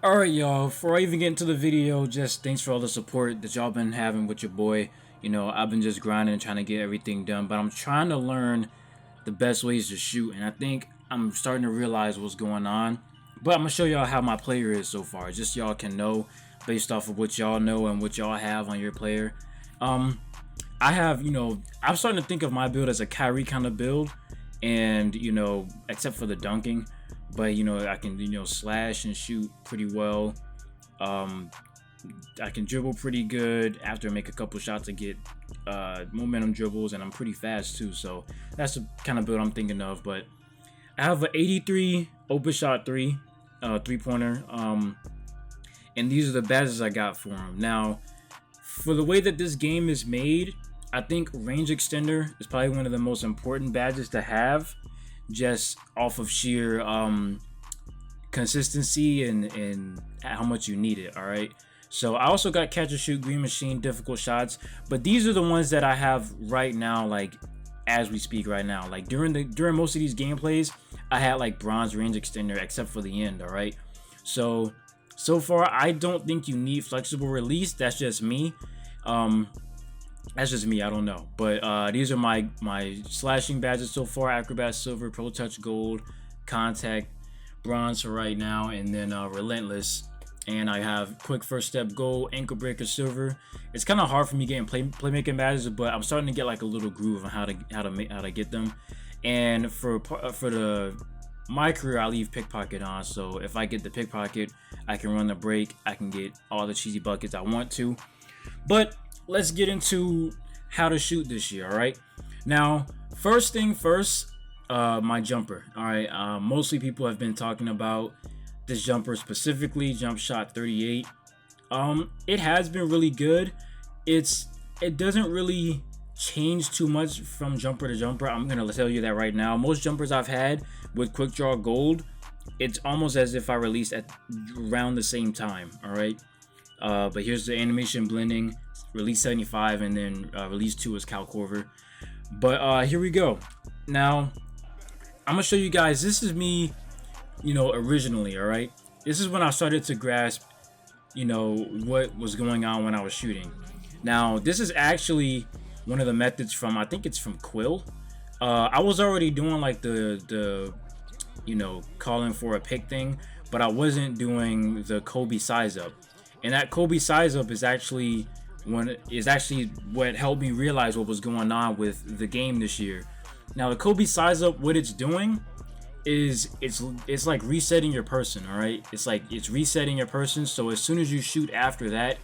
Alright, y'all, before I even get into the video, just thanks for all the support that y'all been having with your boy. You know, I've been just grinding and trying to get everything done, but I'm trying to learn the best ways to shoot, and I think I'm starting to realize what's going on. But I'm gonna show y'all how my player is so far, just y'all can know based off of what y'all know and what y'all have on your player. I have, I'm starting to think of my build as a Kyrie kind of build, and except for the dunking, but I can slash and shoot pretty well. I can dribble pretty good after I make a couple shots to get momentum dribbles, and I'm pretty fast too. So that's the kind of build I'm thinking of. But I have an 83 open shot three-pointer, and these are the badges I got for him. Now, for the way that this game is made, I think range extender is probably one of the most important badges to have, just off of sheer consistency and how much you need it. All right. So I also got catch and shoot, green machine, difficult shots, but these are the ones that I have right now, like as we speak right now. Like during most of these gameplays, I had like bronze range extender except for the end. All right. So far I don't think you need flexible release. That's just me. I don't know, but these are my slashing badges so far: acrobat silver, pro touch gold, contact bronze for right now, and then relentless. And I have quick first step gold, ankle breaker silver. It's kind of hard for me getting playmaking badges, but I'm starting to get like a little groove on how to get them. And for my career, I leave pickpocket on, so if I get the pickpocket, I can run the break, I can get all the cheesy buckets I want to. But let's get into how to shoot this year. All right, now first thing first, my jumper. All right, mostly people have been talking about this jumper, specifically Jumpshot 38. It has been really good. It doesn't really change too much from jumper to jumper. I'm gonna tell you that right now. Most jumpers I've had with quick draw gold, it's almost as if I released at around the same time. All right, but here's the animation blending, release 75, and then release 2 is Cal Corver. But here we go. Now I'm gonna show you guys, this is me, originally. All right, this is when I started to grasp what was going on when I was shooting. Now this is actually one of the methods from, I think it's from Quill. I was already doing like the calling for a pick thing, but I wasn't doing the Kobe size up. And that Kobe size up is actually what helped me realize what was going on with the game this year. Now the Kobe size up, what it's doing is it's like resetting your person. All right, it's resetting your person, so as soon as you shoot after that,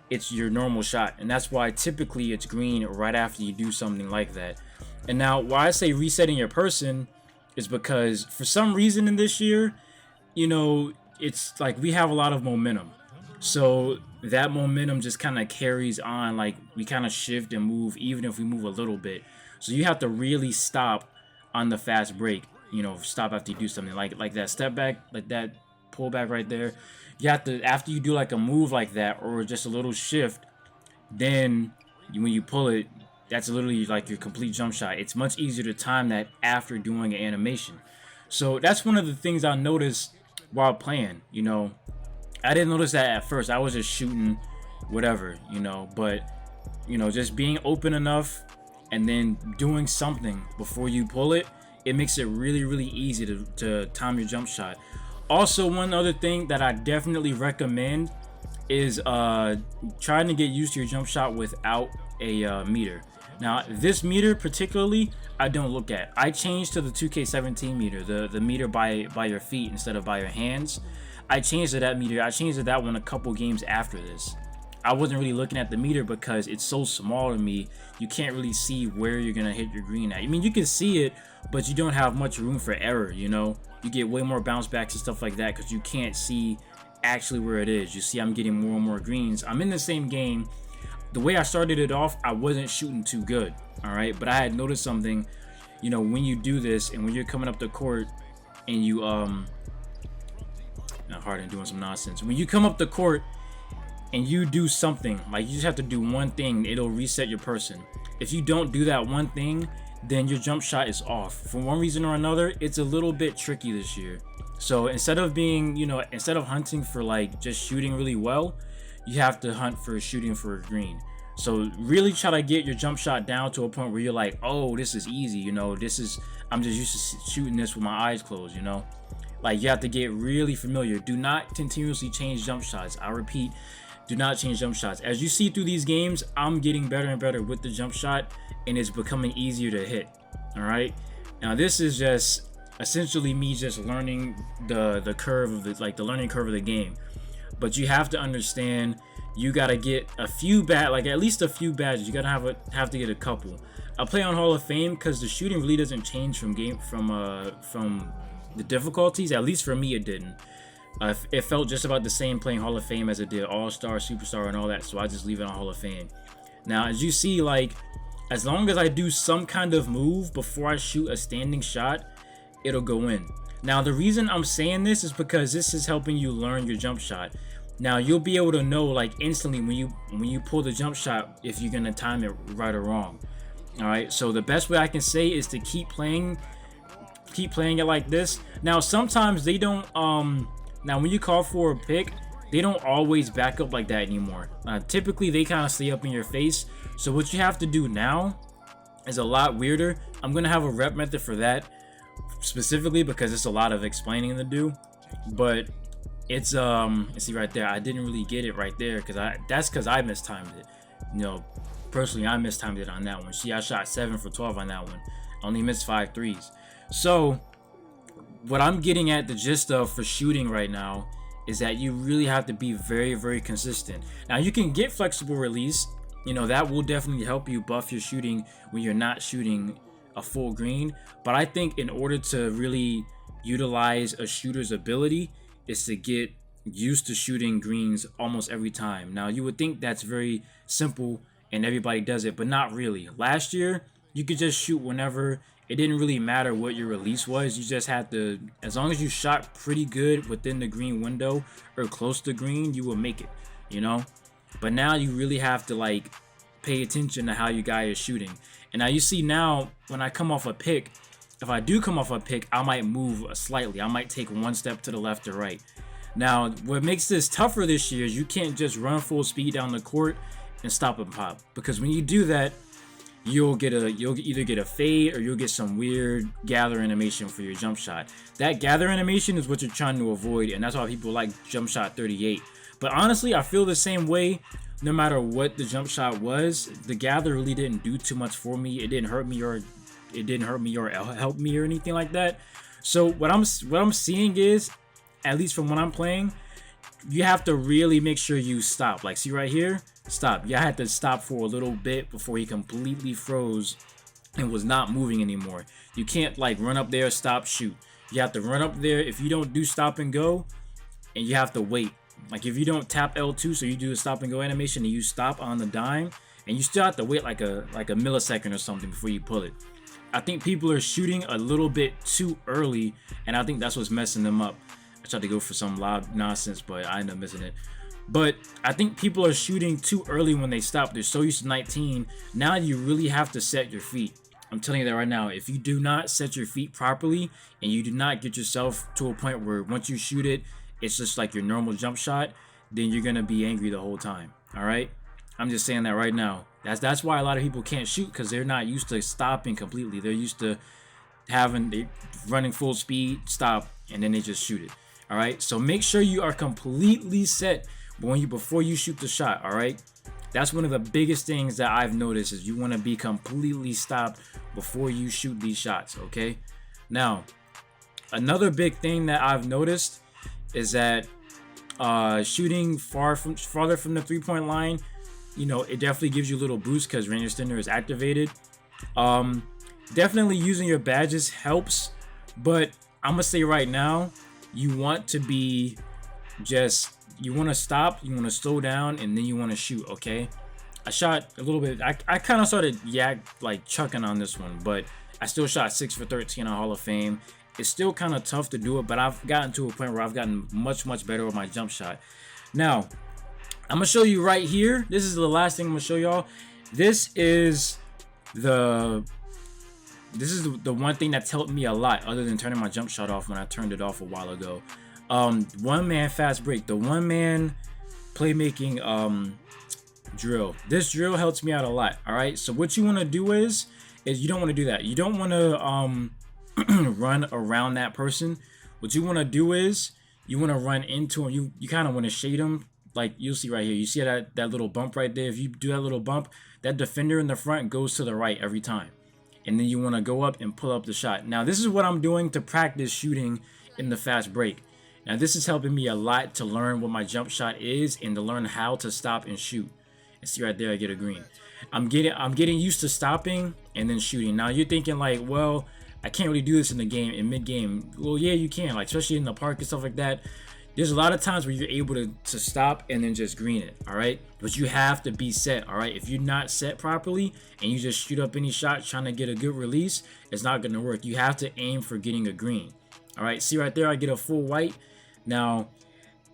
it's your normal shot, and that's why typically it's green right after you do something like that. And now why I say resetting your person is because for some reason in this year, it's like we have a lot of momentum, so that momentum just kind of carries on. Like we kind of shift and move even if we move a little bit, so you have to really stop on the fast break. Stop after you do something like that step back, like that pull back right there. You have to, after you do like a move like that or just a little shift, then when you pull it, that's literally like your complete jump shot. It's much easier to time that after doing an animation. So that's one of the things I noticed while playing. I didn't notice that at first. I was just shooting whatever, but just being open enough and then doing something before you pull it, it makes it really, really easy to time your jump shot. Also, one other thing that I definitely recommend is trying to get used to your jump shot without a meter. Now, this meter particularly, I don't look at. I changed to the 2K17 meter, the meter by your feet instead of by your hands. I changed to that meter. I changed to that one a couple games after this. I wasn't really looking at the meter because it's so small to me. You can't really see where you're gonna hit your green at. I mean, you can see it, but you don't have much room for error. You get way more bounce backs and stuff like that because you can't see actually where it is. You see, I'm getting more and more greens. I'm in the same game. The way I started it off, I wasn't shooting too good. All right, but I had noticed something. When you do this and when you're coming up the court and you not hard and doing some nonsense. When you come up the court and you do something, like you just have to do one thing, it'll reset your person. If you don't do that one thing, then your jump shot is off. For one reason or another, it's a little bit tricky this year. So instead of being, instead of hunting for like just shooting really well, you have to hunt for shooting for a green. So really try to get your jump shot down to a point where you're like, oh, this is easy, I'm just used to shooting this with my eyes closed, Like, you have to get really familiar. Do not continuously change jump shots. I repeat, do not change jump shots. As you see through these games, I'm getting better and better with the jump shot, and it's becoming easier to hit. All right. Now this is just essentially me just learning the curve of the learning curve of the game. But you have to understand, you gotta get a few at least a few badges. You gotta have to get a couple. I play on Hall of Fame because the shooting really doesn't change from the difficulties. At least for me, it didn't. It felt just about the same playing Hall of Fame as it did All-Star, Superstar, and all that. So I just leave it on Hall of Fame. Now, as you see, like, as long as I do some kind of move before I shoot a standing shot, it'll go in. Now, the reason I'm saying this is because this is helping you learn your jump shot. Now, you'll be able to know, like, instantly when you pull the jump shot if you're gonna time it right or wrong. All right. So the best way I can say is to keep playing it like this. Now, sometimes they don't. Now, when you call for a pick, they don't always back up like that anymore. Typically, they kind of stay up in your face. So what you have to do now is a lot weirder. I'm gonna have a rep method for that specifically because it's a lot of explaining to do. But it's see right there, I didn't really get it right there because I mistimed it. Personally, I mistimed it on that one. See, I shot 7 for 12 on that one. I only missed 5 threes. So what I'm getting at the gist of for shooting right now is that you really have to be very, very consistent. Now, you can get flexible release. That will definitely help you buff your shooting when you're not shooting a full green. But I think in order to really utilize a shooter's ability is to get used to shooting greens almost every time. Now, you would think that's very simple and everybody does it, but not really. Last year, you could just shoot whenever. It didn't really matter what your release was. You just had to, as long as you shot pretty good within the green window or close to green, you will make it, But now you really have to, like, pay attention to how your guy is shooting. And now you see now, when I come off a pick, if I do come off a pick, I might move slightly. I might take one step to the left or right. Now, what makes this tougher this year is you can't just run full speed down the court and stop and pop. Because when you do that, you'll either get a fade or you'll get some weird gather animation for your jump shot. That gather animation is what you're trying to avoid, and that's why people like jump shot 38. But honestly, I feel the same way no matter what the jump shot was. The gather really didn't do too much for me. It didn't hurt me or help me or anything like that. So what I'm seeing is, at least from when I'm playing, you have to really make sure you stop. Like, see right here, stop. You had to stop for a little bit before he completely froze and was not moving anymore. You can't, like, run up there, stop, shoot. You have to run up there. If you don't do stop and go, and you have to wait. Like, if you don't tap L2, so you do a stop and go animation and you stop on the dime, and you still have to wait like a millisecond or something before you pull it. I think people are shooting a little bit too early, and I think that's what's messing them up. I tried to go for some loud nonsense, but I ended up missing it. But I think people are shooting too early when they stop. They're so used to 19. Now you really have to set your feet. I'm telling you that right now. If you do not set your feet properly and you do not get yourself to a point where once you shoot it, it's just like your normal jump shot, then you're going to be angry the whole time. All right? I'm just saying that right now. That's why a lot of people can't shoot, because they're not used to stopping completely. They're used to running full speed, stop, and then they just shoot it. All right? So make sure you are completely set before you shoot the shot. All right? That's one of the biggest things that I've noticed, is you want to be completely stopped before you shoot these shots. Okay? Now, another big thing that I've noticed is that shooting farther from the 3-point line, it definitely gives you a little boost because range extender is activated. Definitely using your badges helps, but I'm gonna say right now, you want to stop, you want to slow down, and then you want to shoot. Okay, I shot a little bit. I kind of started chucking on this one, but I still shot 6 for 13 on Hall of Fame. It's still kind of tough to do it, but I've gotten to a point where I've gotten much better with my jump shot. Now, I'm gonna show you right here. This is the last thing I'm gonna show y'all. This is the this is the one thing that's helped me a lot, other than turning my jump shot off when I turned it off a while ago. One man fast break, the one man playmaking drill. This drill helps me out a lot. All right, so what you want to do is you don't want to do that. You don't want to run around that person. What you want to do is you want to run into him. You kind of want to shade him. Like you'll see right here. You see that little bump right there? If you do that little bump, that defender in the front goes to the right every time. And then you want to go up and pull up the shot. Now this is what I'm doing to practice shooting in the fast break. Now this is helping me a lot to learn what my jump shot is and to learn how to stop and shoot. And see right there, I get a green. I'm getting used to stopping and then shooting. Now you're thinking like, well, I can't really do this in the game, in mid game. Well, yeah, you can, like especially in the park and stuff like that. There's a lot of times where you're able to stop and then just green it, all right? But you have to be set, all right? If you're not set properly and you just shoot up any shot trying to get a good release, it's not going to work. You have to aim for getting a green, all right? See right there, I get a full white. Now,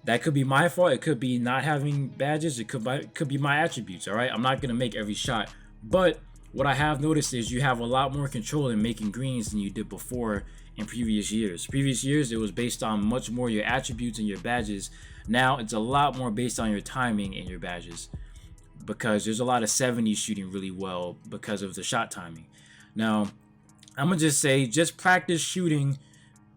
that could be my fault. It could be not having badges. It could be my attributes, all right? I'm not going to make every shot. But what I have noticed is you have a lot more control in making greens than you did before in previous years. Previous years, it was based on much more your attributes and your badges. Now, it's a lot more based on your timing and your badges, because there's a lot of 70s shooting really well because of the shot timing. Now, I'm going to just say, just practice shooting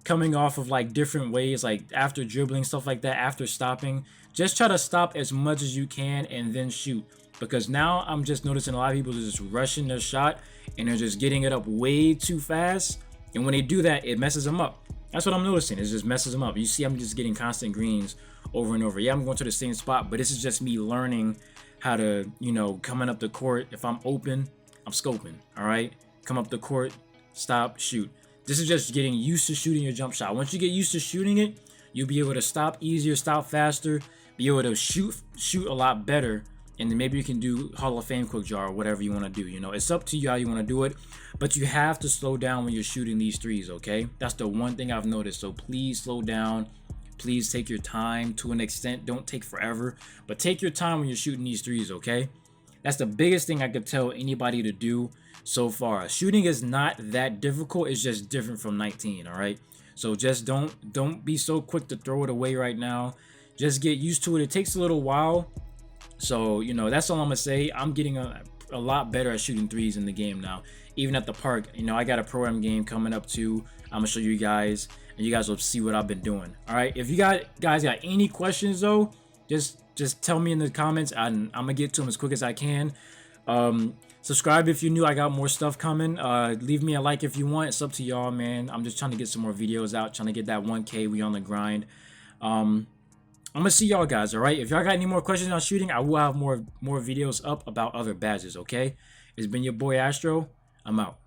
coming off of like different ways, like after dribbling, stuff like that, after stopping. Just try to stop as much as you can and then shoot. Because now I'm just noticing a lot of people are just rushing their shot and they're just getting it up way too fast. And when they do that, it messes them up. That's what I'm noticing. It just messes them up. You see, I'm just getting constant greens over and over. Yeah, I'm going to the same spot, but this is just me learning how to, you know, coming up the court. If I'm open, I'm scoping. All right, come up the court, stop, shoot. This is just getting used to shooting your jump shot. Once you get used to shooting it, you'll be able to stop easier, stop faster, be able to shoot a lot better. And then maybe you can do Hall of Fame quick draw or whatever you want to do. You know, it's up to you how you want to do it, but you have to slow down when you're shooting these threes, okay? That's the one thing I've noticed. So please slow down. Please take your time to an extent. Don't take forever, but take your time when you're shooting these threes, okay? That's the biggest thing I could tell anybody to do so far. Shooting is not that difficult. It's just different from 19, all right? So just don't be so quick to throw it away right now. Just get used to it. It takes a little while. So, you know, that's all I'm going to say. I'm getting a lot better at shooting threes in the game now. Even at the park, you know, I got a pro-am game coming up too. I'm going to show you guys, and you guys will see what I've been doing. All right, if you guys got any questions, though, just tell me in the comments. I'm going to get to them as quick as I can. Subscribe if you're new. I got more stuff coming. Leave me a like if you want. It's up to y'all, man. I'm just trying to get some more videos out, trying to get that 1K. We on the grind. I'm gonna see y'all guys, all right? If y'all got any more questions on shooting, I will have more videos up about other badges, okay? It's been your boy Astro. I'm out.